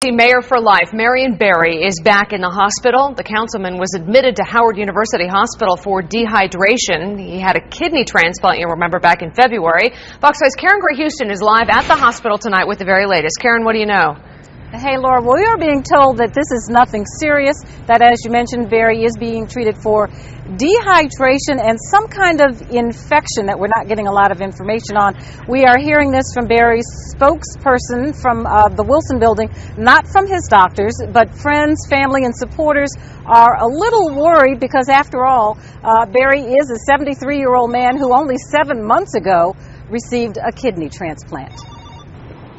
Mayor for life, Marion Barry, is back in the hospital. The councilman was admitted to Howard University Hospital for dehydration. He had a kidney transplant, you'll remember, back in February. Fox 5's Karen Gray Houston is live at the hospital tonight with the very latest. Karen, what do you know? Hey, Laura, well, we are being told that this is nothing serious, that, as you mentioned, Barry is being treated for dehydration and some kind of infection that we're not getting a lot of information on. We are hearing this from Barry's spokesperson from the Wilson building, not from his doctors, but friends, family, and supporters are a little worried because, after all, Barry is a 73-year-old man who only 7 months ago received a kidney transplant.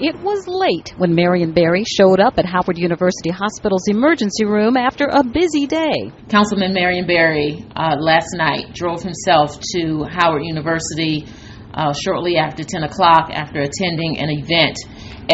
It was late when Marion Barry showed up at Howard University Hospital's emergency room after a busy day. Councilman Marion Barry last night drove himself to Howard University shortly after 10 o'clock after attending an event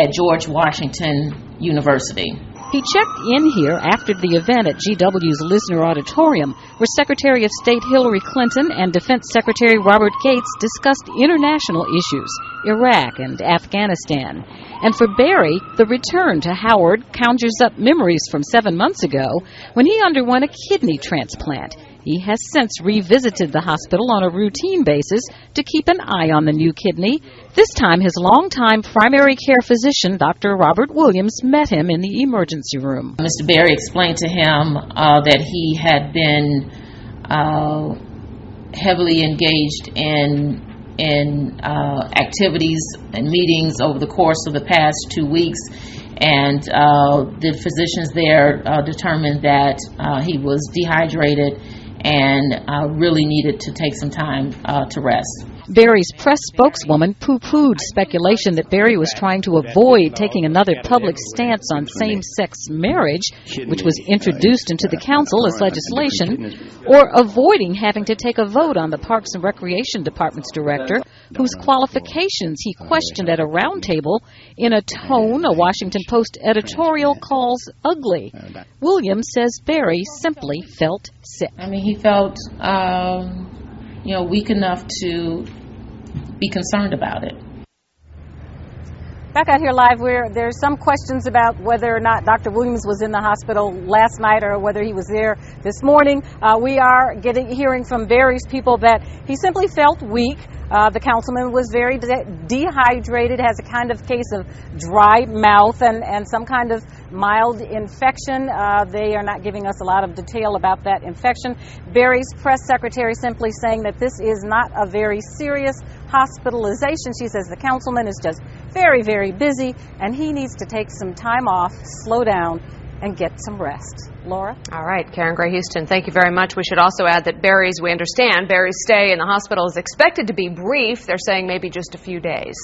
at George Washington University. He checked in here after the event at GW's Lisner Auditorium, where Secretary of State Hillary Clinton and Defense Secretary Robert Gates discussed international issues, Iraq and Afghanistan. And for Barry, the return to Howard conjures up memories from 7 months ago when he underwent a kidney transplant. He has since revisited the hospital on a routine basis to keep an eye on the new kidney. This time, his longtime primary care physician, Dr. Robert Williams, met him in the emergency room. Mr. Barry explained to him that he had been heavily engaged in activities and meetings over the course of the past 2 weeks, and the physicians there determined that he was dehydrated and really needed to take some time to rest. Barry's press spokeswoman poo-pooed speculation that Barry was trying to avoid taking another public stance on same-sex marriage, which was introduced into the council as legislation, or avoiding having to take a vote on the Parks and Recreation Department's director, whose qualifications he questioned at a roundtable in a tone a Washington Post editorial calls ugly. Williams says Barry simply felt sick. I mean, he felt weak enough to be concerned about it. Back out here live, there's some questions about whether or not Dr. Williams was in the hospital last night or whether he was there this morning. We are hearing from various people that he simply felt weak. The councilman was very dehydrated, has a kind of case of dry mouth and some kind of mild infection. They are not giving us a lot of detail about that infection. Barry's press secretary simply saying that this is not a very serious hospitalization. She says the councilman is just very, very busy and he needs to take some time off, slow down, and get some rest. Laura? All right, Karen Gray Houston, thank you very much. We should also add that we understand Barry's stay in the hospital is expected to be brief. They're saying maybe just a few days.